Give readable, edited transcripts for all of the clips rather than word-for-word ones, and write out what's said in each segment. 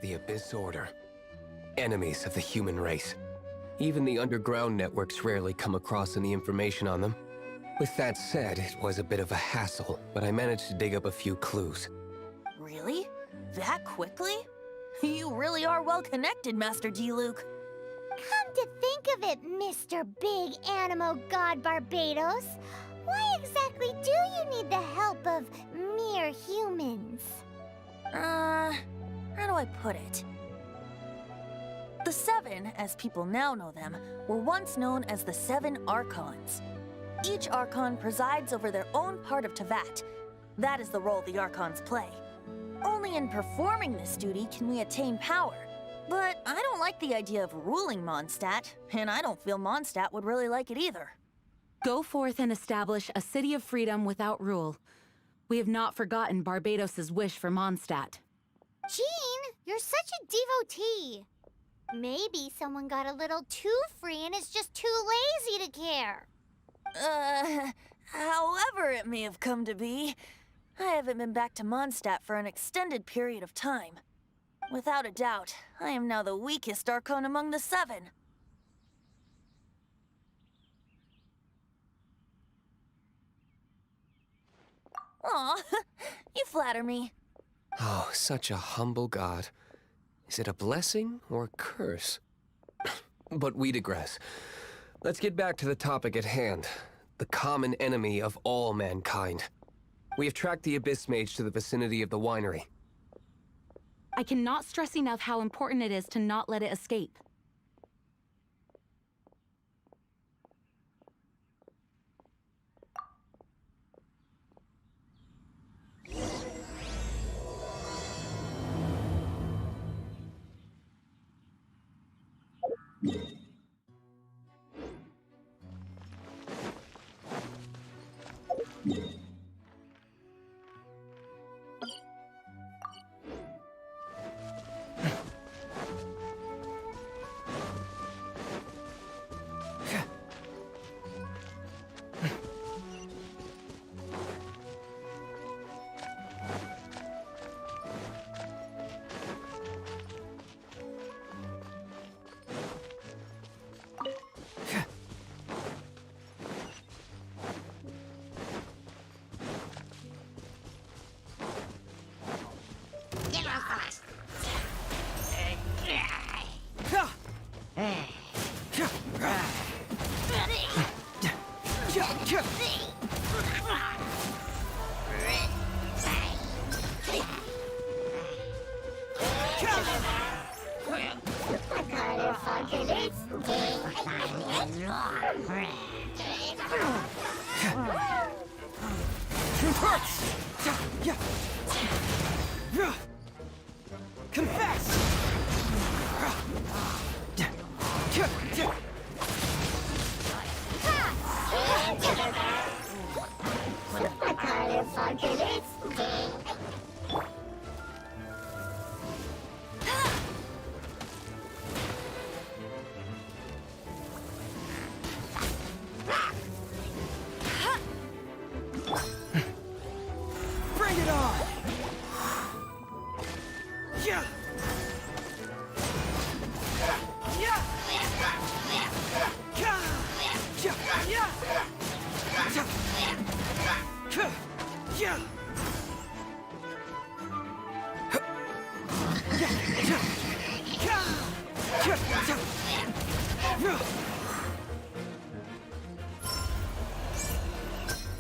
The Abyss Order. Enemies of the human race. Even the underground networks rarely come across any information on them. With that said, it was a bit of a hassle, but I managed to dig up a few clues. Really? That quickly? You really are well connected, Master D-Luke. Come to think of it, Mr. Big Animo God Barbados, why exactly do you need the help of mere humans? How do I put it? The Seven, as people now know them, were once known as the Seven Archons. Each Archon presides over their own part of Teyvat. That is the role the Archons play. Only in performing this duty can we attain power. But I don't like the idea of ruling Mondstadt, and I don't feel Mondstadt would really like it either. Go forth and establish a city of freedom without rule. We have not forgotten Barbados' wish for Mondstadt. Jean, you're such a devotee. Maybe someone got a little too free and is just too lazy to care. However it may have come to be, I haven't been back to Mondstadt for an extended period of time. Without a doubt, I am now the weakest Archon among the Seven. Aw, you flatter me. Oh, such a humble god. Is it a blessing or a curse? But we digress. Let's get back to the topic at hand. The common enemy of all mankind. We have tracked the Abyss Mage to the vicinity of the winery. I cannot stress enough how important it is to not let it escape.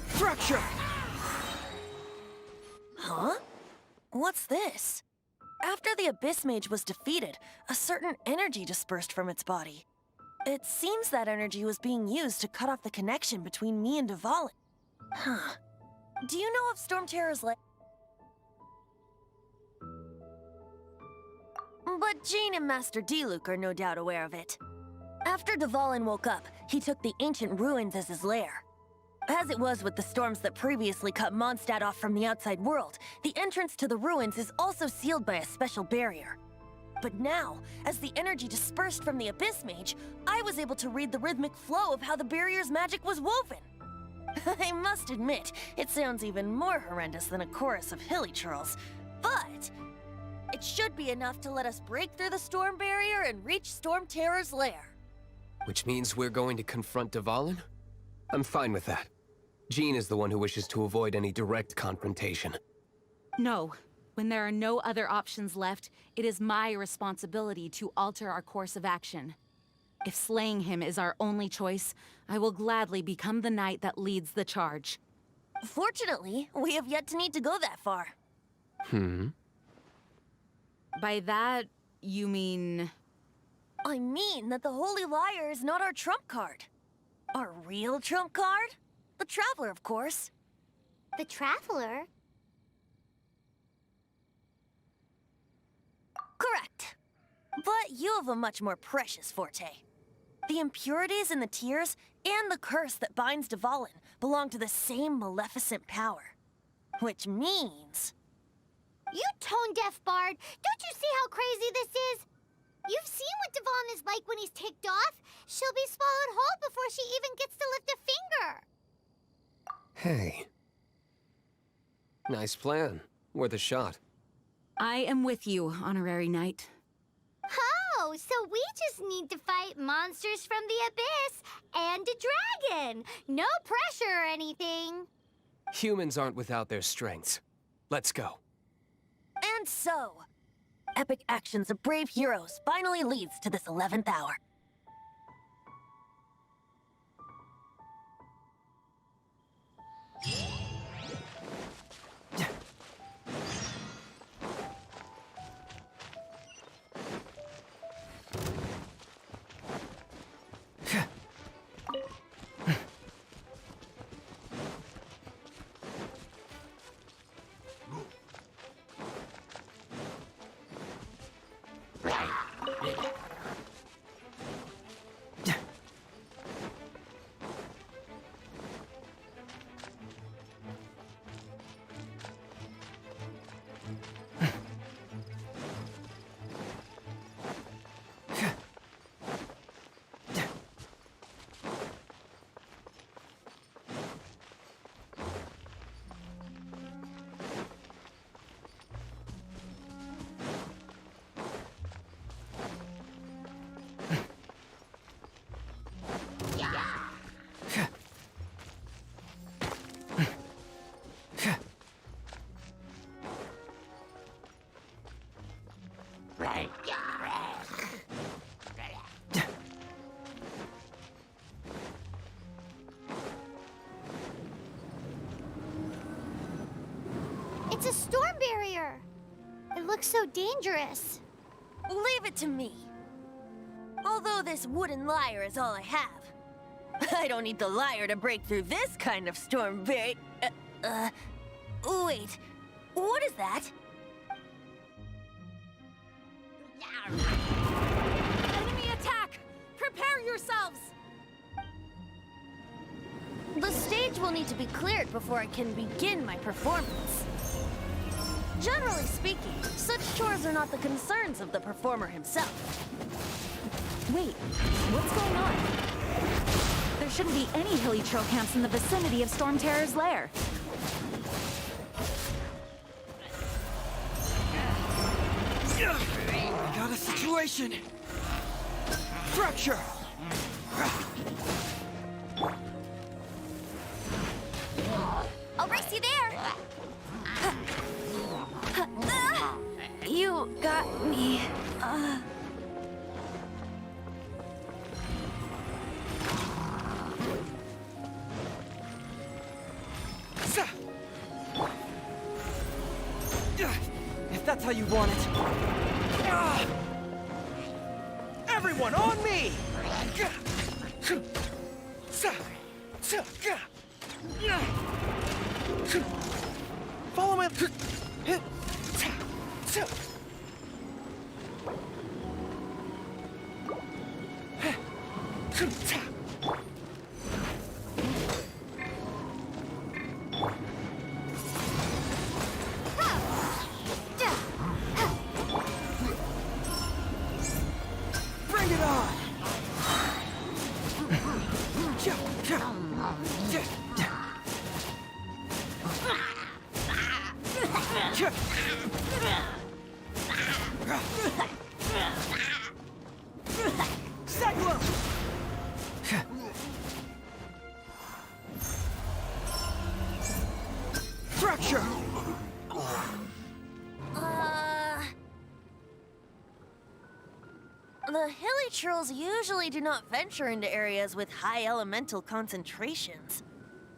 Fracture! Huh? What's this? After the Abyss Mage was defeated, a certain energy dispersed from its body. It seems that energy was being used to cut off the connection between me and Dvalin. Huh. Do you know of Storm Terror's But Jean and Master Diluc are no doubt aware of it. After Dvalin woke up, he took the ancient ruins as his lair. As it was with the storms that previously cut Mondstadt off from the outside world, the entrance to the ruins is also sealed by a special barrier. But now, as the energy dispersed from the Abyss Mage, I was able to read the rhythmic flow of how the barrier's magic was woven. I must admit, it sounds even more horrendous than a chorus of hilly churls, but it should be enough to let us break through the storm barrier and reach Storm Terror's lair. Which means we're going to confront Dvalin? I'm fine with that. Jean is the one who wishes to avoid any direct confrontation. No. When there are no other options left, it is my responsibility to alter our course of action. If slaying him is our only choice, I will gladly become the knight that leads the charge. Fortunately, we have yet to need to go that far. By that, you mean... I mean that the Holy Liar is not our trump card. Our real trump card? The Traveler, of course. The Traveler? Correct. But you have a much more precious forte. The impurities in the tears and the curse that binds Dvalin belong to the same maleficent power. Which means... You tone-deaf bard! Don't you see how crazy this is? You've seen what Dvalin is like when he's ticked off. She'll be swallowed whole before she even gets to lift a finger. Hey. Nice plan. Worth a shot. I am with you, Honorary Knight. Oh, so we just need to fight monsters from the Abyss and a dragon. No pressure or anything. Humans aren't without their strengths. Let's go. And so, epic actions of brave heroes finally leads to this 11th hour. It's a storm barrier. It looks so dangerous. Leave it to me. Although this wooden lyre is all I have, I don't need the lyre to break through this kind of storm barrier. Wait, what is that? Enemy attack! Prepare yourselves! The stage will need to be cleared before I can begin my performance. Generally speaking, such chores are not the concerns of the performer himself. Wait, what's going on? There shouldn't be any hilly trail camps in the vicinity of Storm Terror's lair. I got a situation! Fracture! I'll race you there! You got me. If that's how you want it. Everyone on me! Follow me. Bring it on! Cyclone! Fracture! The hilly trolls usually do not venture into areas with high elemental concentrations.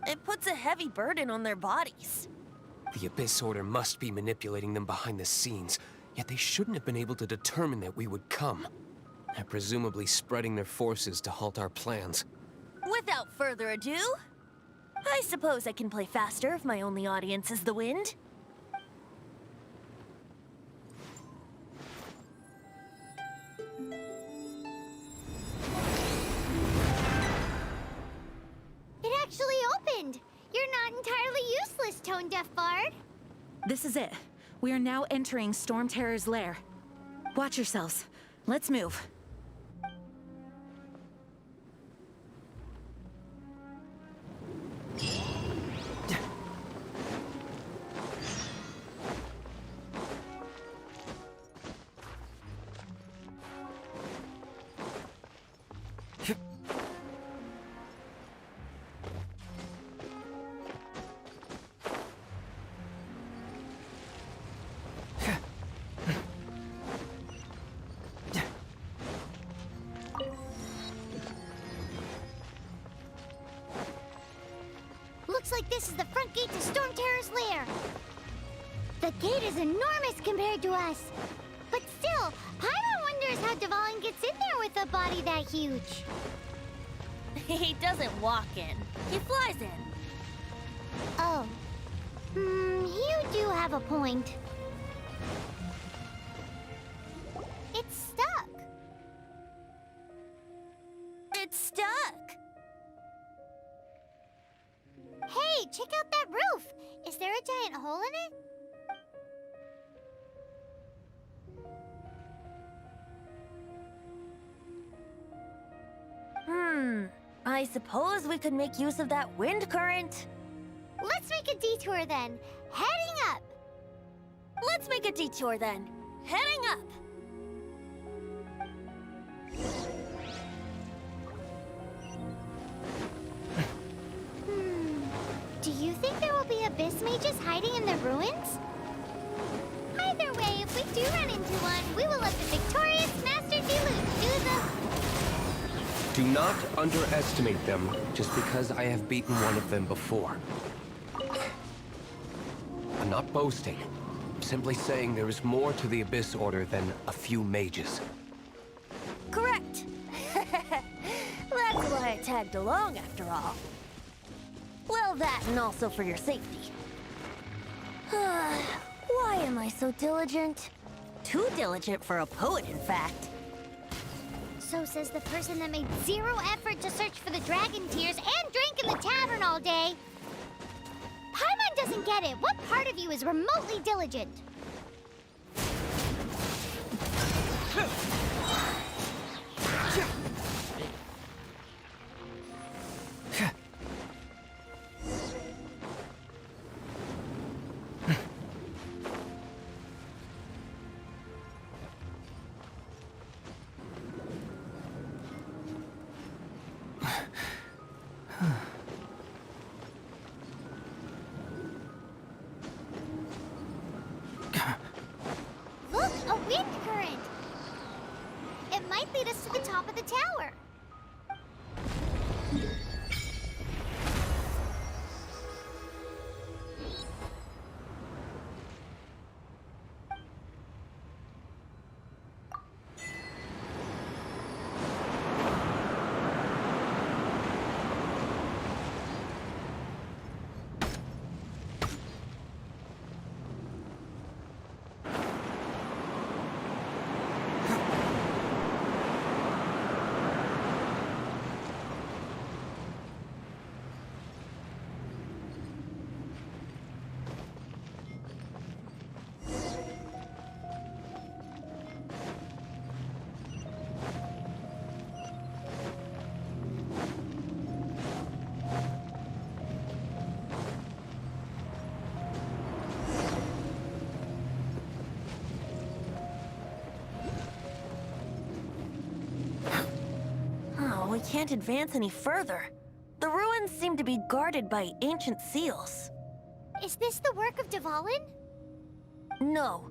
It puts a heavy burden on their bodies. The Abyss Order must be manipulating them behind the scenes, yet they shouldn't have been able to determine that we would come. They're presumably spreading their forces to halt our plans. Without further ado, I suppose I can play faster if my only audience is the wind. It actually opened! You're not entirely useless, Tone Deaf Bard. This is it. We are now entering Storm Terror's lair. Watch yourselves. Let's move. Looks like this is the front gate to Storm Terror's lair. The gate is enormous compared to us. But still, Paimon wonders how Dvalin gets in there with a body that huge. He doesn't walk in. He flies in. Oh. You do have a point. It's stuck. It's stuck. Hey, check out that roof. Is there a giant hole in it? I suppose we could make use of that wind current. Let's make a detour then. Heading up. Let's make a detour then. Heading up. Do you think there will be Abyss Mages hiding in the ruins? Either way, if we do run into one, we will let the victorious Master Diluc do the... Do not underestimate them just because I have beaten one of them before. I'm not boasting. I'm simply saying there is more to the Abyss Order than a few mages. Correct. That's why I tagged along after all. Well, that and also for your safety. Why am I so diligent? Too diligent for a poet, in fact. So says the person that made zero effort to search for the dragon tears and drink in the tavern all day. Paimon doesn't get it. What part of you is remotely diligent? Look, a wind current. It might lead us to the top of the tower. we can't advance any further. The ruins seem to be guarded by ancient seals. Is this the work of Dvalin? No.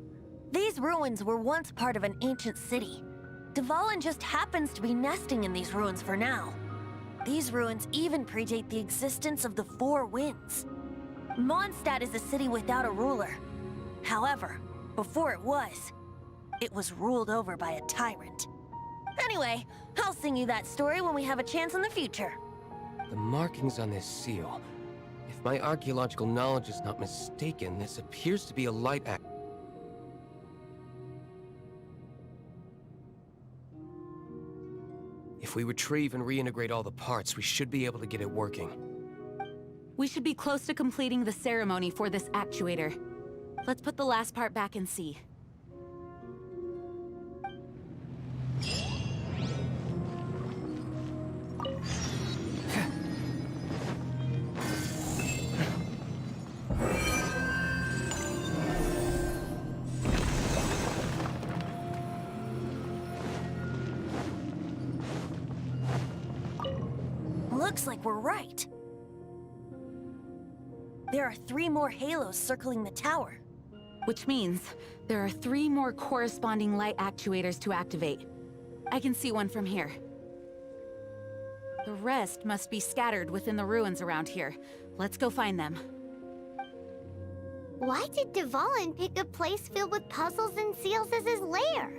These ruins were once part of an ancient city. Dvalin just happens to be nesting in these ruins for now. These ruins even predate the existence of the Four Winds. Mondstadt is a city without a ruler. However, before it was ruled over by a tyrant. Anyway, I'll sing you that story when we have a chance in the future. The markings on this seal. If my archaeological knowledge is not mistaken, this appears to be a light act. If we retrieve and reintegrate all the parts, we should be able to get it working. We should be close to completing the ceremony for this actuator. Let's put the last part back and see. Looks like we're right. There are 3 more halos circling the tower. Which means there are 3 more corresponding light actuators to activate. I can see one from here. The rest must be scattered within the ruins around here. Let's go find them. Why did Dvalin pick a place filled with puzzles and seals as his lair?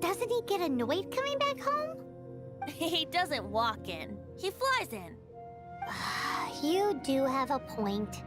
Doesn't he get annoyed coming back home? He doesn't walk in. He flies in. You do have a point.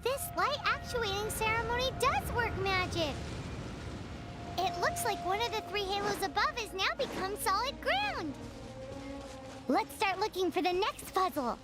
This light actuating ceremony does work magic! It looks like one of the 3 halos above has now become solid ground! Let's start looking for the next puzzle!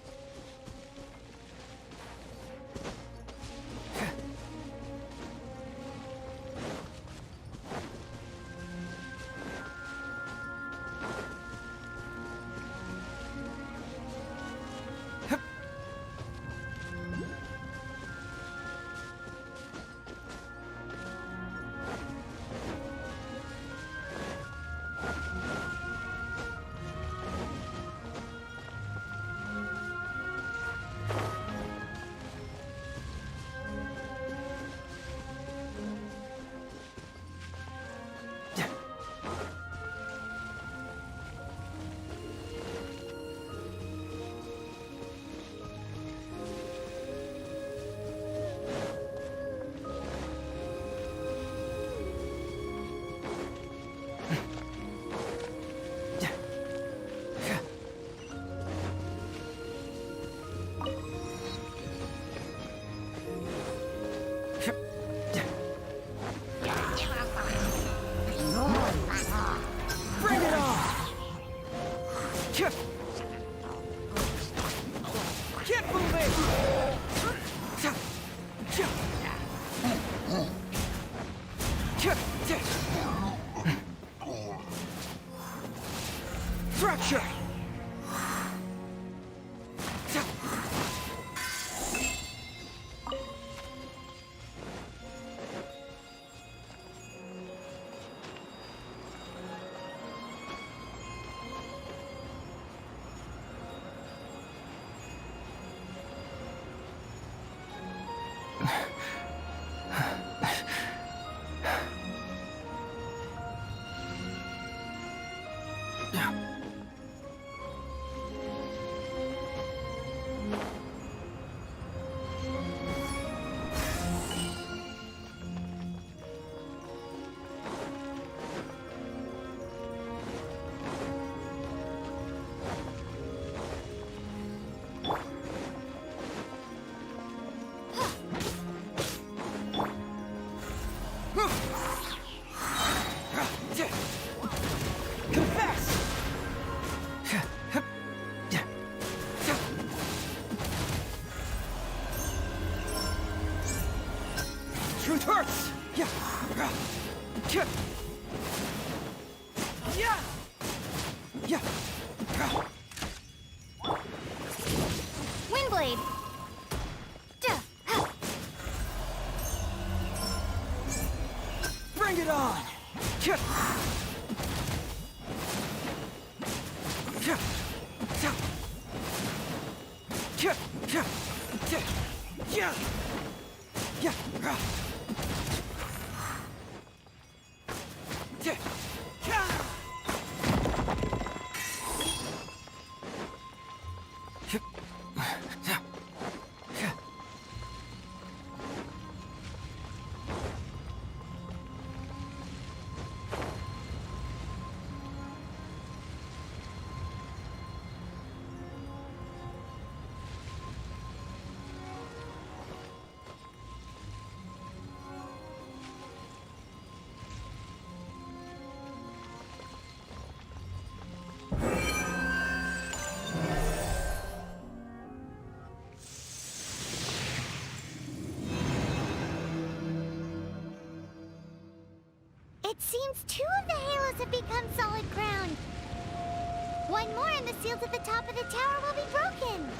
Fracture! Truth hurts! Yeah! Windblade! Bring it on! It seems 2 of the halos have become solid ground. 1 more and the seals at the top of the tower will be broken.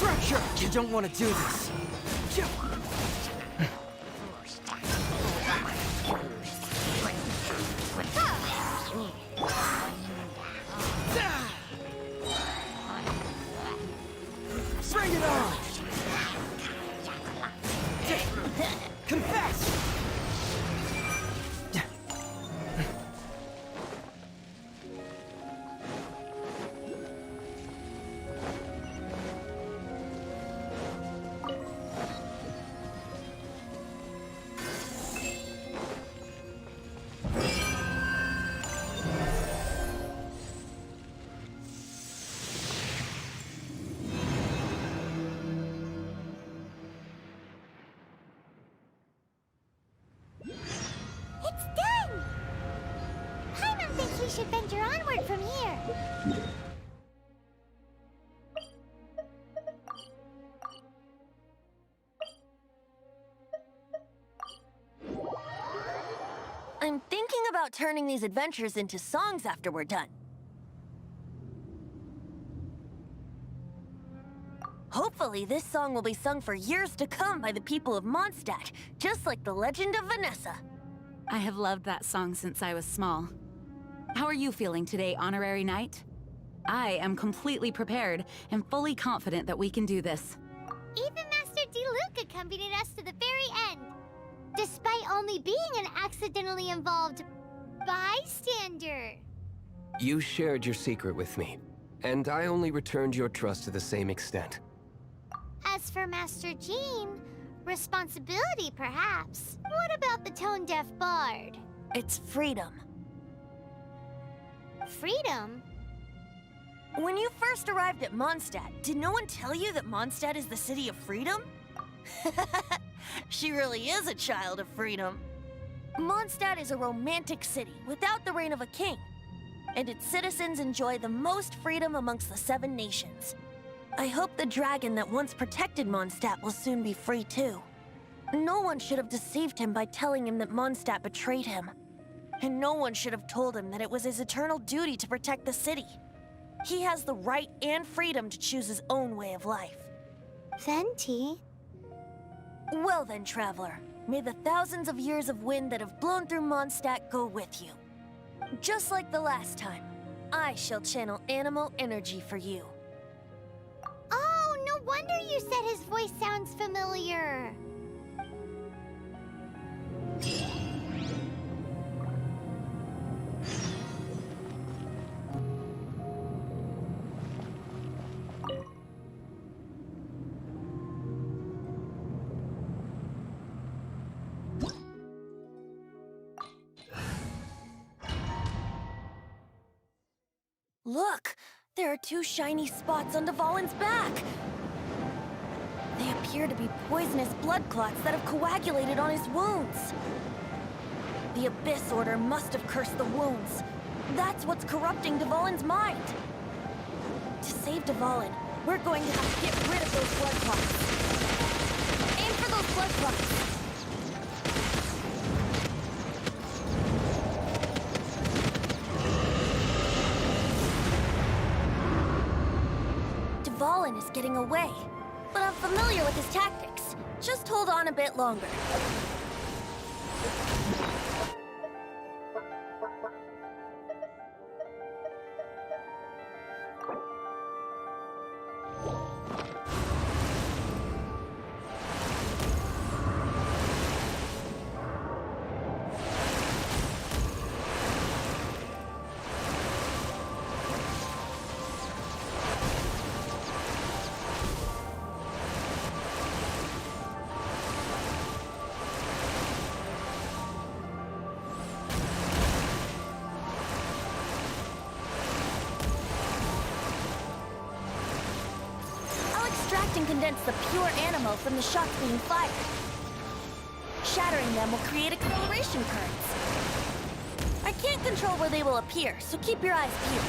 Fracture! You don't want to do this. Bring it on! Confess! It's done! Paimon thinks we should venture onward from here. I'm thinking about turning these adventures into songs after we're done. Hopefully, this song will be sung for years to come by the people of Mondstadt, just like the legend of Vanessa. I have loved that song since I was small. How are you feeling today, Honorary Knight? I am completely prepared and fully confident that we can do this. Even Master Diluc accompanied us to the very end, despite only being an accidentally involved bystander. You shared your secret with me, and I only returned your trust to the same extent. As for Master Jean, responsibility perhaps. What about the tone-deaf bard? It's freedom. Freedom? When you first arrived at Mondstadt, did no one tell you that Mondstadt is the city of freedom? She really is a child of freedom. Mondstadt is a romantic city without the reign of a king, and its citizens enjoy the most freedom amongst the 7 nations. I hope the dragon that once protected Mondstadt will soon be free too. No one should have deceived him by telling him that Mondstadt betrayed him. And no one should have told him that it was his eternal duty to protect the city. He has the right and freedom to choose his own way of life. Venti? Well then, traveler, may the thousands of years of wind that have blown through Mondstadt go with you. Just like the last time, I shall channel animal energy for you. Oh, no wonder you said his voice sounds familiar. Look! There are 2 shiny spots on Dvalin's back! They appear to be poisonous blood clots that have coagulated on his wounds. The Abyss Order must have cursed the wounds. That's what's corrupting Dvalin's mind. To save Dvalin, we're going to have to get rid of those blood clots. Aim for those blood clots! Dvalin is getting away, but I'm familiar with his tactics. Just hold on a bit longer. And condense the pure animal from the shots being fired. Shattering them will create acceleration currents. I can't control where they will appear, so keep your eyes peeled.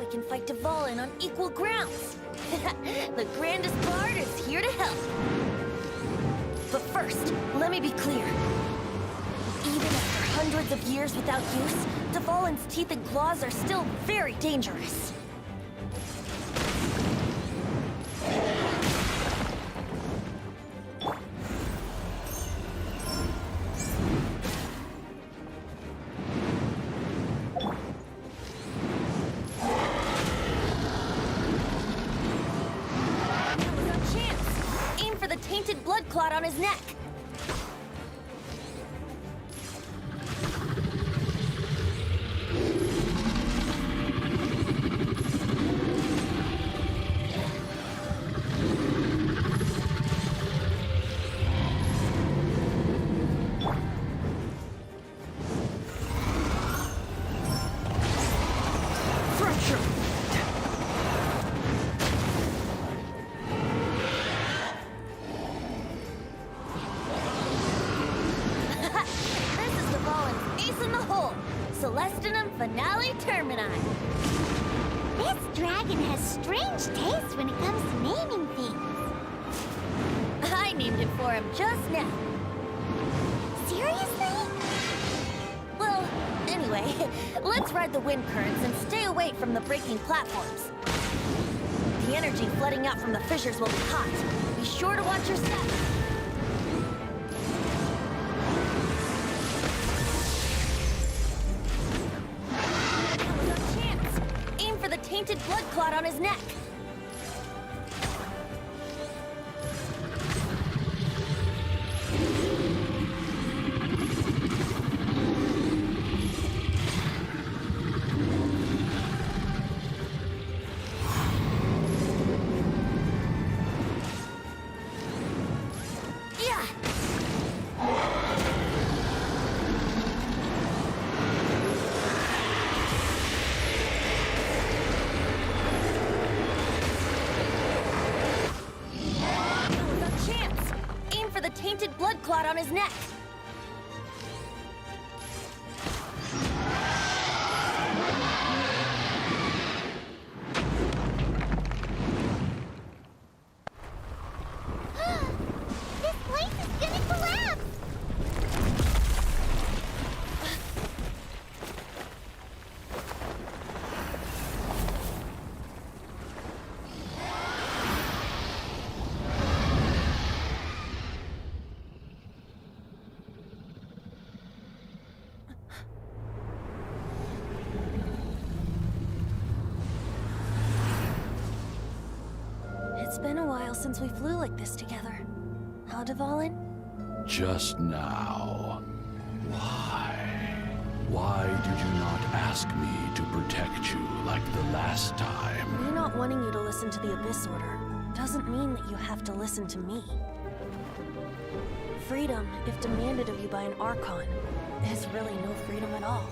we can fight Dvalin on equal grounds. The grandest bard is here to help. But first, let me be clear. Even after hundreds of years without use, Dvalin's teeth and claws are still very dangerous. Tainted blood clot on his neck. Finale Termini. This dragon has strange taste when it comes to naming things. I named it for him just now. Seriously? Well, anyway, let's ride the wind currents and stay away from the breaking platforms. The energy flooding out from the fissures will be hot. Be sure to watch your step. Tainted blood clot on his neck. Yeah. Tainted blood clot on his neck. This place is gonna collapse! It's been a while since we flew like this together. Huh, Dvalin? Just now. Why? Why did you not ask me to protect you like the last time? Me not wanting you to listen to the Abyss Order doesn't mean that you have to listen to me. Freedom, if demanded of you by an Archon, is really no freedom at all.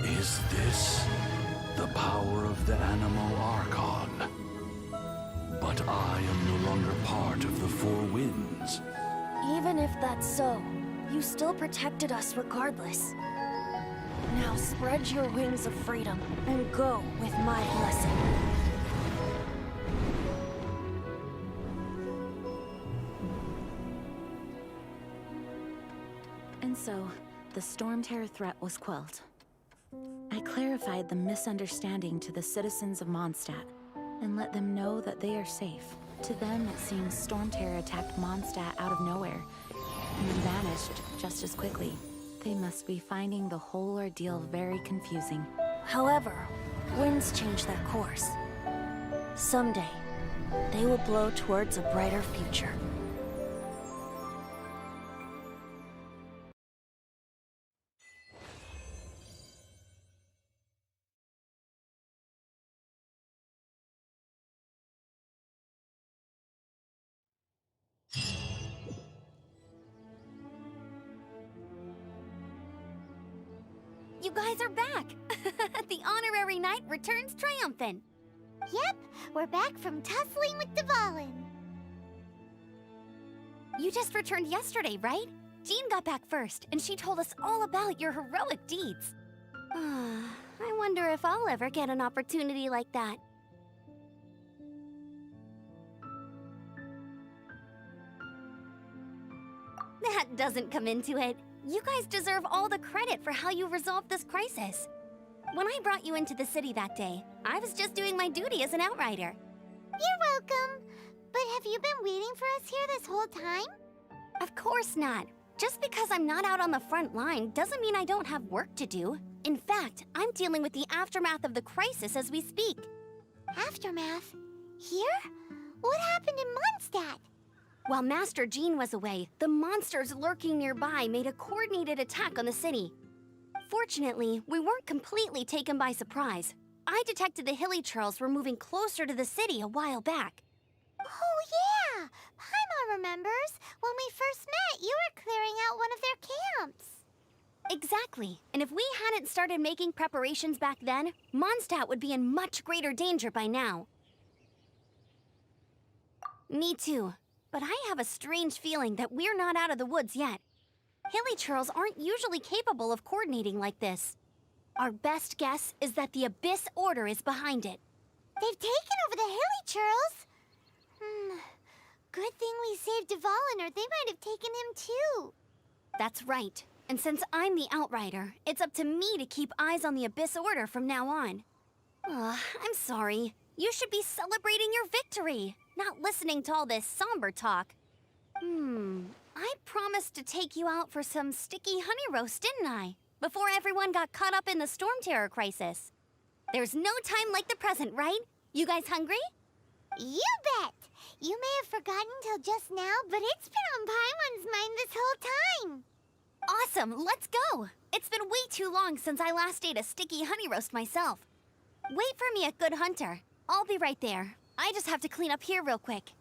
Is this the power of the Animo Archon? But I am no longer part of the Four Winds. Even if that's so, you still protected us regardless. Now spread your wings of freedom and go with my blessing. And so, the Storm Terror threat was quelled. I clarified the misunderstanding to the citizens of Mondstadt and let them know that they are safe. To them, it seems Storm Terror attacked Mondstadt out of nowhere and then vanished just as quickly. They must be finding the whole ordeal very confusing. However, winds change their course. Someday, they will blow towards a brighter future. You guys are back! The honorary knight returns triumphant. Yep, we're back from tussling with Dvalin. You just returned yesterday, right? Jean got back first, and she told us all about your heroic deeds. I wonder if I'll ever get an opportunity like that. That doesn't come into it. You guys deserve all the credit for how you resolved this crisis. When I brought you into the city that day, I was just doing my duty as an outrider. You're welcome. But have you been waiting for us here this whole time? Of course not. Just because I'm not out on the front line doesn't mean I don't have work to do. In fact, I'm dealing with the aftermath of the crisis as we speak. Aftermath? Here? What happened in Mondstadt? While Master Jean was away, the monsters lurking nearby made a coordinated attack on the city. Fortunately, we weren't completely taken by surprise. I detected the Hilly Churls were moving closer to the city a while back. Oh yeah! Paimon remembers. When we first met, you were clearing out one of their camps. Exactly. And if we hadn't started making preparations back then, Mondstadt would be in much greater danger by now. Me too. But I have a strange feeling that we're not out of the woods yet. Hilly Churls aren't usually capable of coordinating like this. Our best guess is that the Abyss Order is behind it. They've taken over the Hilly Churls. Good thing we saved Dvalin, or they might have taken him too. That's right. And since I'm the Outrider, it's up to me to keep eyes on the Abyss Order from now on. I'm sorry. You should be celebrating your victory, not listening to all this somber talk. I promised to take you out for some sticky honey roast, didn't I? Before everyone got caught up in the Storm Terror crisis. There's no time like the present, right? You guys hungry? You bet! You may have forgotten till just now, but it's been on Paimon's mind this whole time. Awesome, let's go! It's been way too long since I last ate a sticky honey roast myself. Wait for me at Good Hunter. I'll be right there. I just have to clean up here real quick.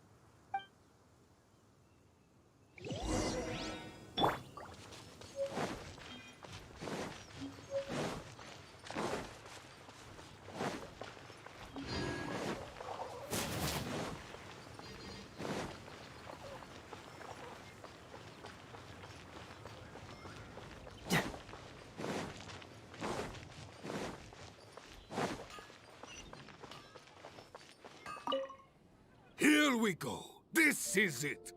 Here we go. This is it.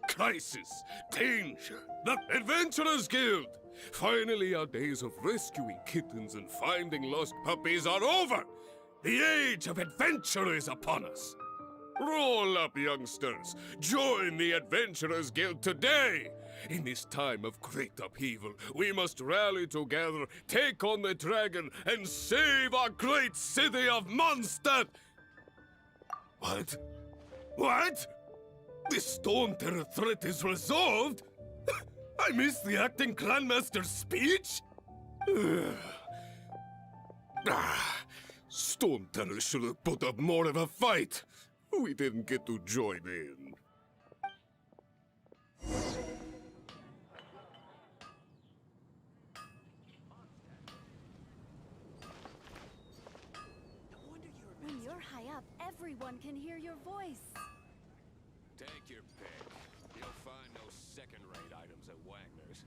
Crisis, danger, the Adventurers Guild. Finally, our days of rescuing kittens and finding lost puppies are over. The age of adventure is upon us. Roll up, youngsters. Join the Adventurers Guild today. In this time of great upheaval, we must rally together, take on the dragon, and save our great city of Mondstadt. What? What? The Storm Terror threat is resolved? I missed the acting clanmaster's speech? Storm Terror should have put up more of a fight. We didn't get to join in. When you're high up, everyone can hear your voice. Take your pick. You'll find no second-rate items at Wagner's.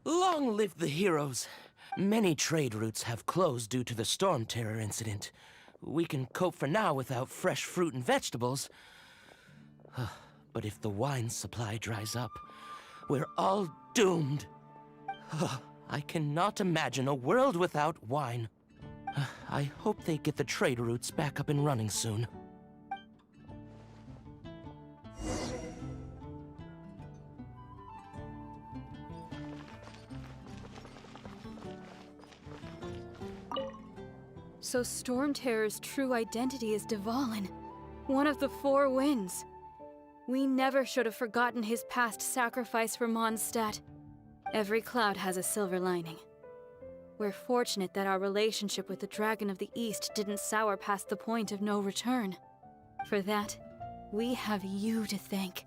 Long live the heroes. Many trade routes have closed due to the Storm Terror incident. We can cope for now without fresh fruit and vegetables. But if the wine supply dries up, we're all doomed. I cannot imagine a world without wine. I hope they get the trade routes back up and running soon. So Storm Terror's true identity is Dvalin, one of the Four Winds. We never should have forgotten his past sacrifice for Mondstadt. Every cloud has a silver lining. We're fortunate that our relationship with the Dragon of the East didn't sour past the point of no return. For that, we have you to thank.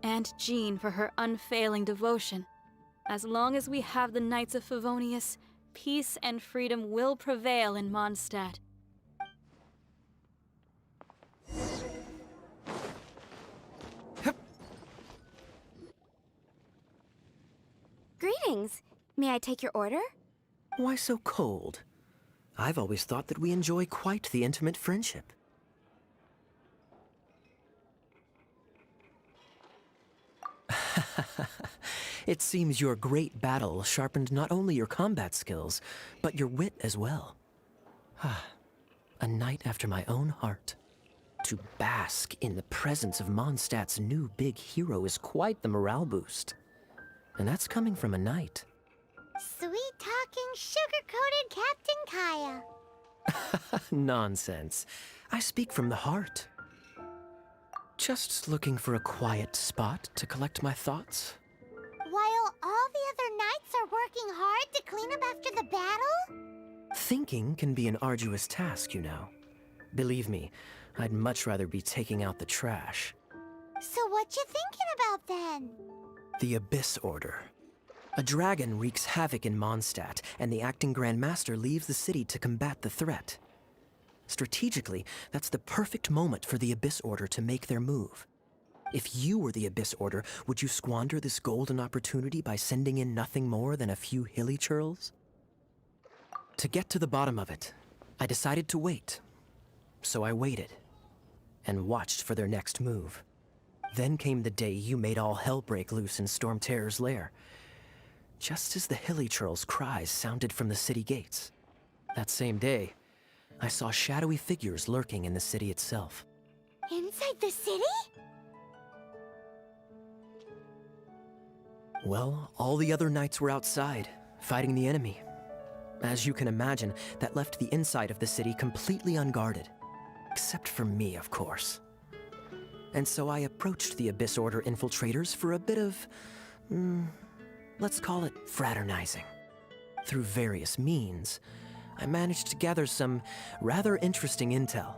And Jean for her unfailing devotion. As long as we have the Knights of Favonius, peace and freedom will prevail in Mondstadt. Greetings. May I take your order? Why so cold? I've always thought that we enjoy quite the intimate friendship. It seems your great battle sharpened not only your combat skills, but your wit as well. A knight after my own heart. To bask in the presence of Mondstadt's new big hero is quite the morale boost. And that's coming from a knight. Sweet-talking, sugar-coated Captain Kaya. Nonsense. I speak from the heart. Just looking for a quiet spot to collect my thoughts. While all the other knights are working hard to clean up after the battle? Thinking can be an arduous task, you know. Believe me, I'd much rather be taking out the trash. So what you thinking about then? The Abyss Order. A dragon wreaks havoc in Mondstadt, and the acting Grand Master leaves the city to combat the threat. Strategically, that's the perfect moment for the Abyss Order to make their move. If you were the Abyss Order, would you squander this golden opportunity by sending in nothing more than a few hilly churls? To get to the bottom of it, I decided to wait. So I waited, and watched for their next move. Then came the day you made all hell break loose in Storm Terror's lair. Just as the hilly churls' cries sounded from the city gates. That same day, I saw shadowy figures lurking in the city itself. Inside the city? Well, all the other knights were outside, fighting the enemy. As you can imagine, that left the inside of the city completely unguarded. Except for me, of course. And so I approached the Abyss Order infiltrators for a bit of, let's call it fraternizing. Through various means, I managed to gather some rather interesting intel.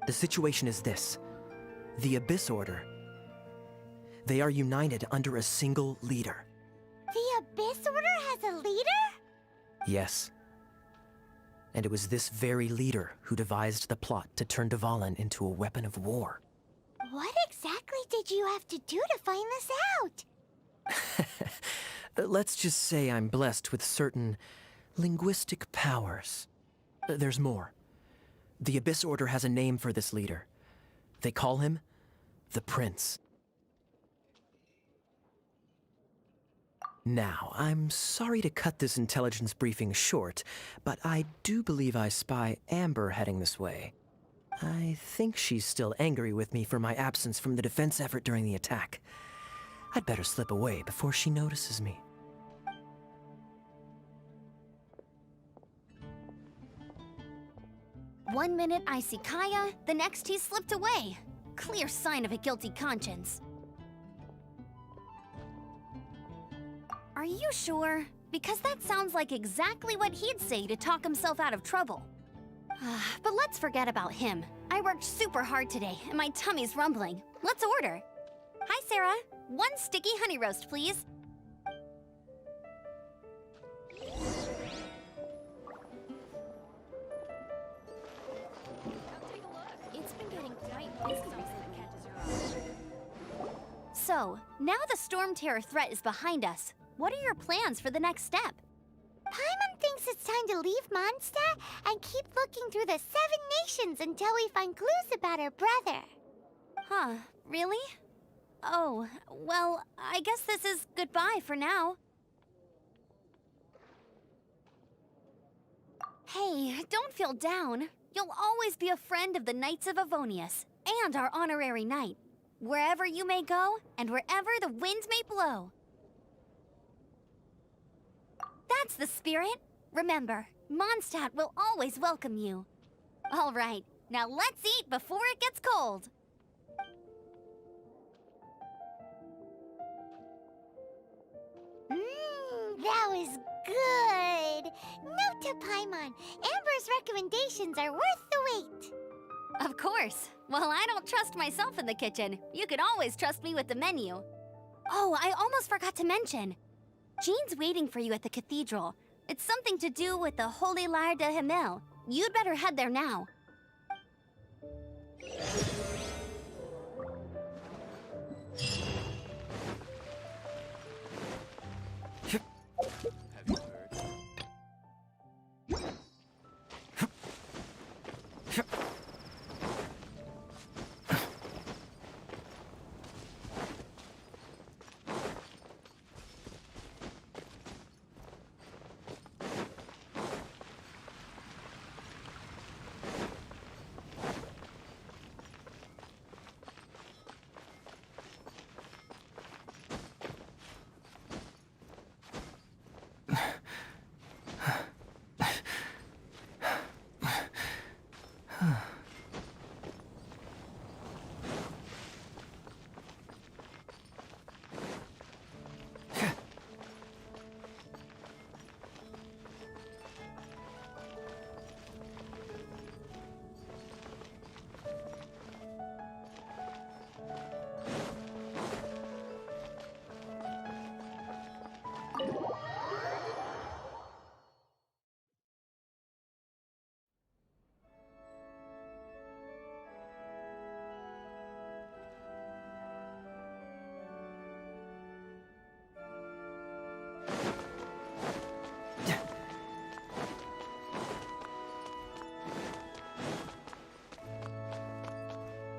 The situation is this. The Abyss Order. They are united under a single leader. The Abyss Order has a leader? Yes. And it was this very leader who devised the plot to turn Dvalin into a weapon of war. What exactly did you have to do to find this out? Let's just say I'm blessed with certain linguistic powers. There's more. The Abyss Order has a name for this leader. They call him the Prince. Now, I'm sorry to cut this intelligence briefing short, but I do believe I spy Amber heading this way. I think she's still angry with me for my absence from the defense effort during the attack. I'd better slip away before she notices me. One minute I see Kaya, the next he slipped away. Clear sign of a guilty conscience. Are you sure? Because that sounds like exactly what he'd say to talk himself out of trouble. But let's forget about him. I worked super hard today, and my tummy's rumbling. Let's order. Hi, Sarah. 1 sticky honey roast, please. It's been getting quite busy. So, now the Storm Terror threat is behind us. What are your plans for the next step? Paimon thinks it's time to leave Mondstadt and keep looking through the 7 nations until we find clues about her brother. Huh, really? Oh, well, I guess this is goodbye for now. Hey, don't feel down. You'll always be a friend of the Knights of Avonius, and our honorary knight. Wherever you may go, and wherever the wind may blow. That's the spirit. Remember, Mondstadt will always welcome you. All right, now let's eat before it gets cold. That was good. Note to Paimon, Amber's recommendations are worth the wait. Of course. Well, I don't trust myself in the kitchen. You can always trust me with the menu. Oh, I almost forgot to mention. Jean's waiting for you at the cathedral. It's something to do with the Holy Lyre de Himmel. You'd better head there now.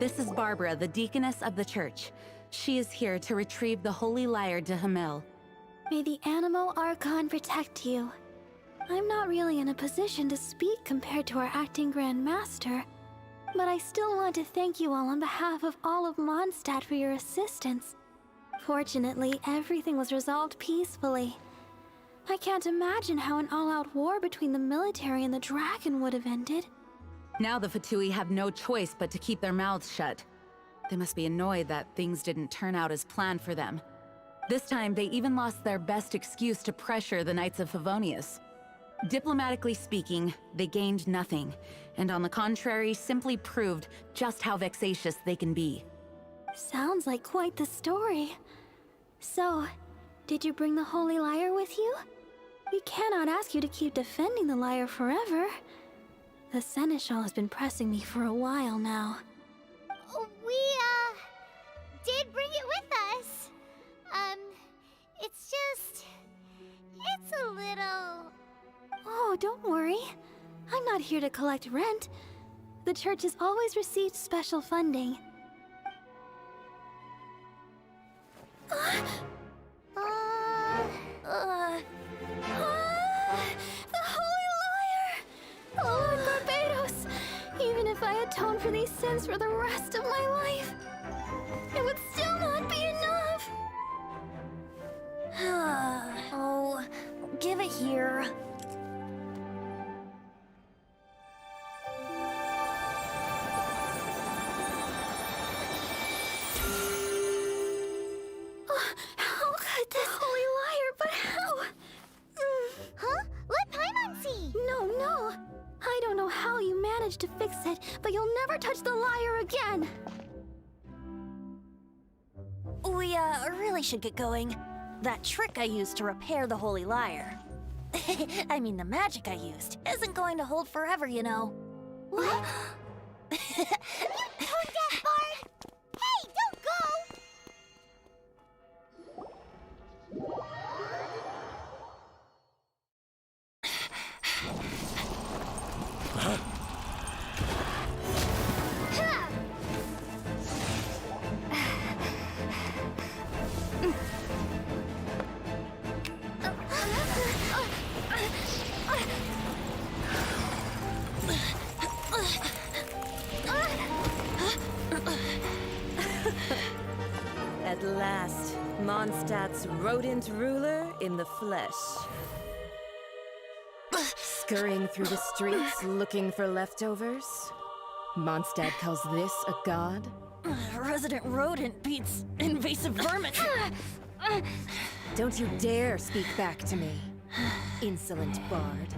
This is Barbara, the deaconess of the church. She is here to retrieve the holy lyre de Hamel. May the Animo Archon protect you. I'm not really in a position to speak compared to our acting Grand Master, but I still want to thank you all on behalf of all of Mondstadt for your assistance. Fortunately, everything was resolved peacefully. I can't imagine how an all-out war between the military and the dragon would have ended. Now the Fatui have no choice but to keep their mouths shut. They must be annoyed that things didn't turn out as planned for them. This time, they even lost their best excuse to pressure the Knights of Favonius. Diplomatically speaking, they gained nothing, and on the contrary, simply proved just how vexatious they can be. Sounds like quite the story. So, did you bring the Holy Lyre with you? We cannot ask you to keep defending the lyre forever. The Seneschal has been pressing me for a while now. We, did bring it with us. It's a little... Oh, don't worry. I'm not here to collect rent. The church has always received special funding. The Holy Lyre! Lord Barbados! Even if I atone for these sins for the rest of my life, it would still not be enough! Oh, give it here. How could this Holy Lyre, but how? Huh? Let Paimon see! No. I don't know how you managed to fix it, but you'll never touch the lyre again! We, really should get going. That trick I used to repair the Holy Lyre. I mean, the magic I used isn't going to hold forever, you know. What? You tone-deaf bard! Hey, don't go! At last, Mondstadt's rodent ruler in the flesh. Scurrying through the streets looking for leftovers? Mondstadt calls this a god? Resident rodent beats invasive vermin. Don't you dare speak back to me, insolent bard.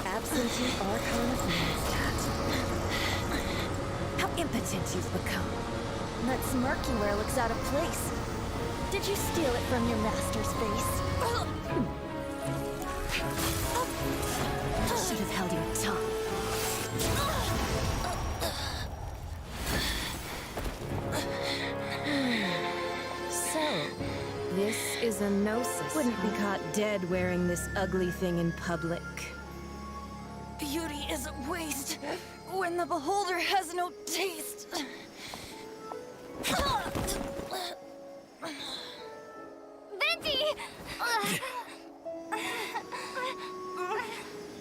Absentee Archon of Mondstadt. How impotent you've become. That smirk you wear looks out of place. Did you steal it from your master's face? Should have held your tongue. So, this is a gnosis. Wouldn't be caught dead wearing this ugly thing in public. Beauty is a waste when the beholder has no taste. Venti!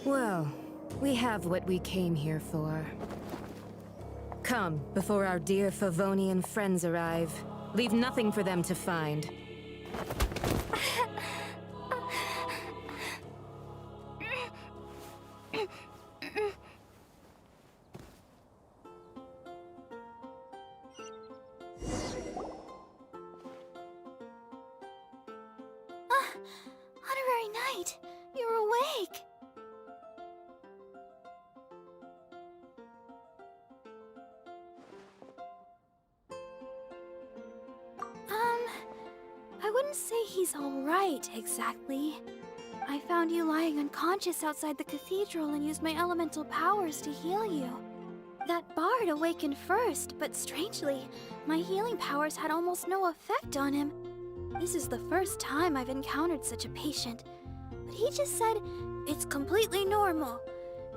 Well, we have what we came here for. Come, before our dear Favonian friends arrive. Leave nothing for them to find. Honorary Knight, you're awake! I wouldn't say he's alright, exactly. I found you lying unconscious outside the cathedral and used my elemental powers to heal you. That bard awakened first, but strangely, my healing powers had almost no effect on him. This is the first time I've encountered such a patient, but he just said it's completely normal.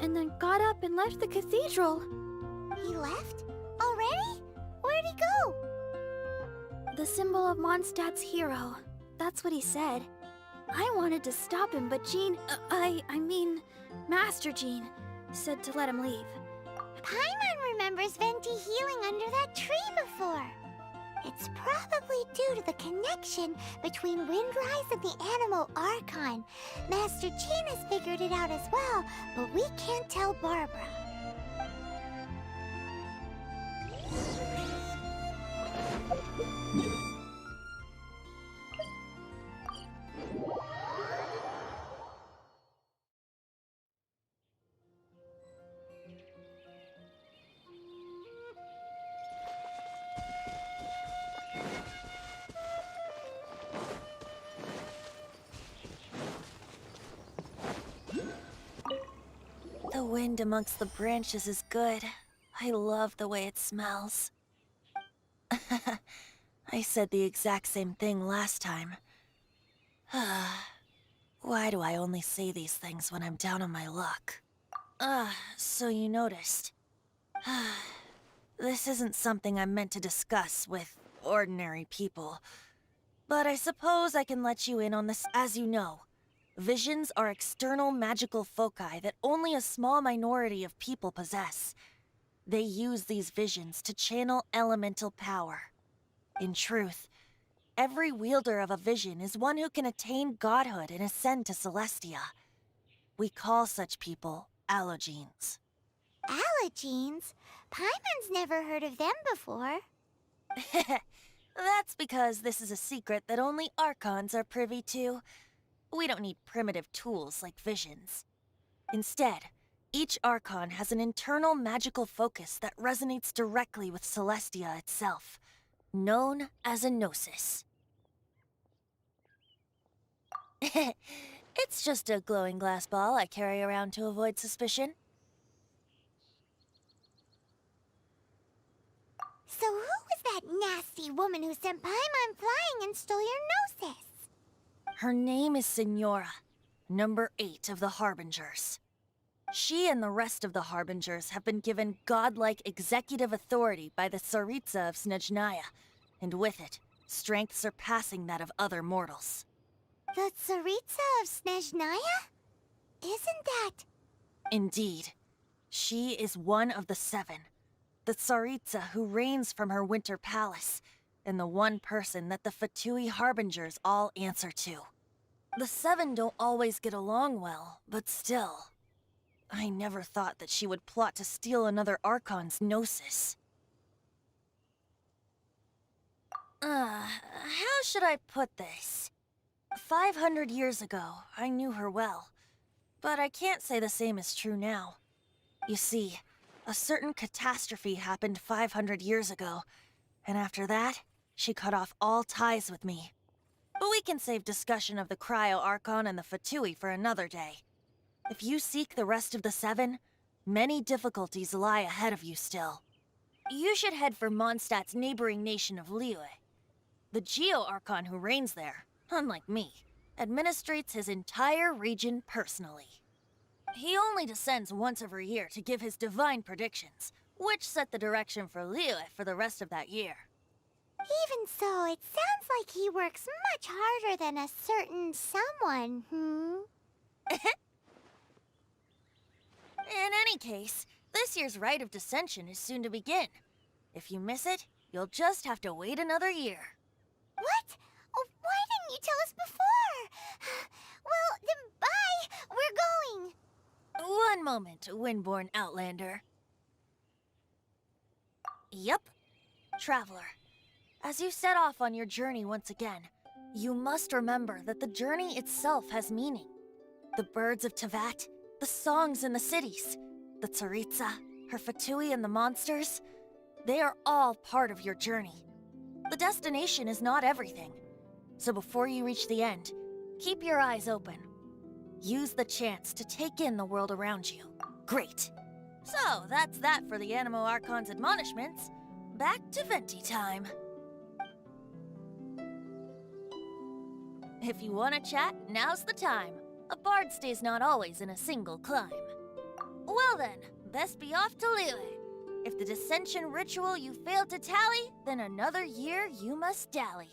and then got up and left the cathedral. He left? Already? Where'd he go? The symbol of Mondstadt's hero. That's what he said. I wanted to stop him, but Jean, I mean, Master Jean, said to let him leave. Paimon remembers Venti healing under that tree before. It's probably due to the connection between Windrise and the animal Archon. Master Jean has figured it out as well, but we can't tell Barbara. The wind amongst the branches is good. I love the way it smells. I said the exact same thing last time. Why do I only say these things when I'm down on my luck? So you noticed. This isn't something I'm meant to discuss with ordinary people. But I suppose I can let you in on this. As you know, visions are external magical foci that only a small minority of people possess. They use these visions to channel elemental power. In truth, every wielder of a vision is one who can attain godhood and ascend to Celestia. We call such people allogenes. Allogenes? Paimon's never heard of them before. That's because this is a secret that only Archons are privy to. We don't need primitive tools like visions. Instead, each Archon has an internal magical focus that resonates directly with Celestia itself, known as a gnosis. It's just a glowing glass ball I carry around to avoid suspicion. So who was that nasty woman who sent Paimon flying and stole your gnosis? Her name is Signora, number 8 of the Harbingers. She and the rest of the Harbingers have been given godlike executive authority by the Tsaritsa of Snezhnaya, and with it, strength surpassing that of other mortals. The Tsaritsa of Snezhnaya? Isn't that... Indeed. She is one of the 7, the Tsaritsa who reigns from her winter palace, and the one person that the Fatui Harbingers all answer to. The 7 don't always get along well, but still. I never thought that she would plot to steal another Archon's gnosis. How should I put this? 500 years ago, I knew her well, but I can't say the same is true now. You see, a certain catastrophe happened 500 years ago, and after that, she cut off all ties with me. But we can save discussion of the Cryo-Archon and the Fatui for another day. If you seek the rest of the 7, many difficulties lie ahead of you still. You should head for Mondstadt's neighboring nation of Liyue. The Geo-Archon who reigns there, unlike me, administrates his entire region personally. He only descends once every year to give his divine predictions, which set the direction for Liyue for the rest of that year. Even so, it sounds like he works much harder than a certain someone, In any case, this year's Rite of Descension is soon to begin. If you miss it, you'll just have to wait another year. What? Oh, why didn't you tell us before? Well, then bye! We're going! One moment, Windborn Outlander. Yep. Traveler, as you set off on your journey once again, you must remember that the journey itself has meaning. The birds of Tevat, the songs in the cities, the Tsaritsa, her Fatui and the monsters, they are all part of your journey. The destination is not everything. So before you reach the end, keep your eyes open. Use the chance to take in the world around you. Great. So that's that for the Animo Archon's admonishments. Back to Venti time. If you want to chat, now's the time. A bard stays not always in a single climb. Well then, best be off to Liyue. If the dissension ritual you failed to tally, then another year you must dally.